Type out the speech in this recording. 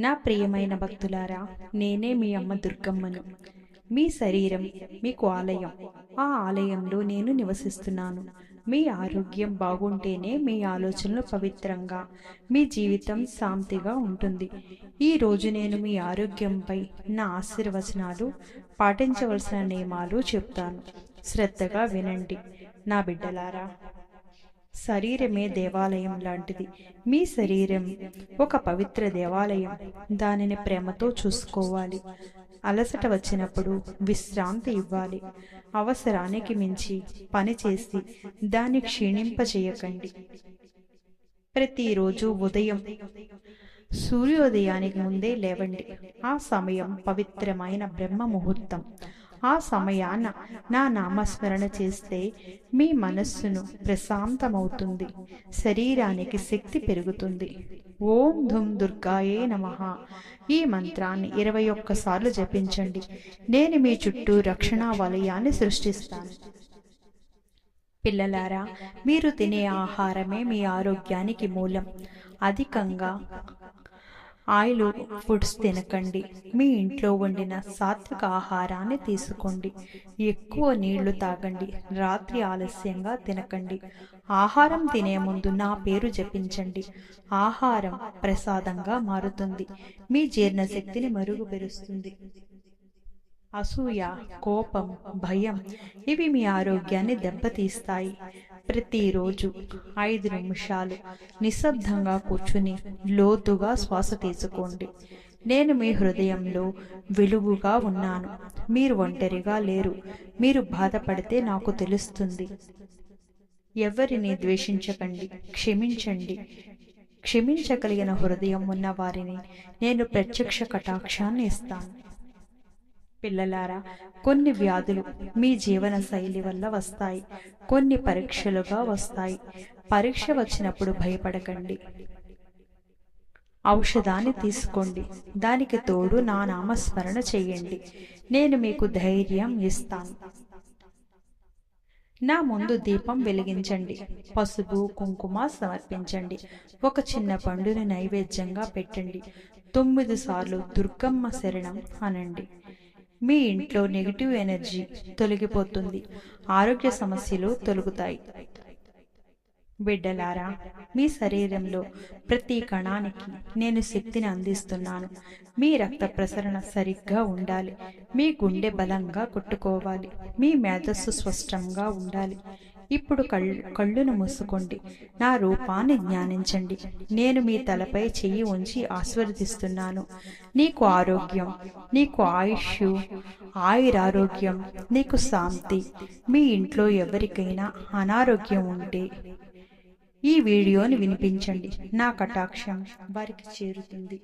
నా ప్రియమైన భక్తులారా, నేనే మీ అమ్మ దుర్గమ్మను. మీ శరీరం మీకు ఆలయం. ఆ ఆలయంలో నేను నివసిస్తున్నాను. మీ ఆరోగ్యం బాగుంటేనే మీ ఆలోచనలు పవిత్రంగా, మీ జీవితం శాంతిగా ఉంటుంది. ఈరోజు నేను మీ ఆరోగ్యంపై నా ఆశీర్వచనాలు, పాటించవలసిన నియమాలు చెప్తాను. శ్రద్ధగా వినండి నా బిడ్డలారా. శరీరమే దేవాలయం లాంటిది. మీ శరీరం ఒక పవిత్ర దేవాలయం. దానిని ప్రేమతో చూసుకోవాలి. అలసట వచ్చినప్పుడు విశ్రాంతి ఇవ్వాలి. అవసరానికి మించి పనిచేసి దాన్ని క్షీణింపచేయకండి. ప్రతిరోజు ఉదయం సూర్యోదయానికి ముందే లేవండి. ఆ సమయం పవిత్రమైన బ్రహ్మ ముహూర్తం. ఆ సమయాన నా నామస్మరణ చేస్తే మీ మనస్సును ప్రశాంతమవుతుంది, శరీరానికి శక్తి పెరుగుతుంది. ఓం ధుం దుర్గాయే నమః ఈ మంత్రాన్ని 21 సార్లు జపించండి. నేను మీ చుట్టూ రక్షణ వలయాన్ని సృష్టిస్తాను. పిల్లలారా, మీరు తినే ఆహారమే మీ ఆరోగ్యానికి మూలం. అధికంగా ఆయిల్ ఫుడ్స్ తినకండి. మీ ఇంట్లో వండిన సాత్విక ఆహారాన్ని తీసుకోండి. ఎక్కువ నీళ్లు తాగండి. రాత్రి ఆలస్యంగా తినకండి. ఆహారం తినే ముందు నా పేరు జపించండి. ఆహారం ప్రసాదంగా మారుతుంది. మీ జీర్ణశక్తిని మరుగుపరుస్తుంది. అసూయ, కోపం, భయం ఇవి మీ ఆరోగ్యాన్ని దెబ్బతీస్తాయి. ప్రతిరోజు 5 నిమిషాలు నిశ్శబ్దంగా కూర్చుని లోతుగా శ్వాస తీసుకోండి. నేను మీ హృదయంలో వెలుగుగా ఉన్నాను. మీరు ఒంటరిగా లేరు. మీరు బాధపడితే నాకు తెలుస్తుంది. ఎవరిని ద్వేషించకండి, క్షమించండి. క్షమించగలిగిన హృదయం ఉన్న వారిని నేను ప్రత్యక్ష కటాక్షాన్ని ఇస్తాను. పిల్లలారా, కొన్ని వ్యాధులు మీ జీవన శైలి వల్ల వస్తాయి. కొన్ని పరీక్షలుగా వస్తాయి. పరీక్ష వచ్చినప్పుడు భయపడకండి. ఔషధాన్ని తీసుకోండి. దానికి తోడు నా నామస్మరణ చెయ్యండి. నేను మీకు ధైర్యం ఇస్తాను. నా ముందు దీపం వెలిగించండి. పసుపు, కుంకుమ సమర్పించండి. ఒక చిన్న పండుని నైవేద్యంగా పెట్టండి. 9 సార్లు దుర్గమ్మ శరణం అనండి. మీ ఇంట్లో నెగిటివ్ ఎనర్జీ తొలగిపోతుంది. ఆరోగ్య సమస్యలు తొలగుతాయి. బిడ్డలారా, మీ శరీరంలో ప్రతి కణానికి నేను శక్తిని అందిస్తున్నాను. మీ రక్త ప్రసరణ సరిగ్గా ఉండాలి. మీ గుండె బలంగా కొట్టుకోవాలి. మీ మేధస్సు స్పష్టంగా ఉండాలి. ఇప్పుడు కళ్ళును మూసుకోండి. నా రూపాన్ని ధ్యానించండి. నేను మీ తలపై చెయ్యి ఉంచి ఆశీర్వదిస్తున్నాను. నీకు ఆరోగ్యం, నీకు ఆయుష్, ఆయురారోగ్యం, నీకు శాంతి. మీ ఇంట్లో ఎవరికైనా అనారోగ్యం ఉంటే ఈ వీడియోని వినిపించండి. నా కటాక్షం వారికి చేరుతుంది.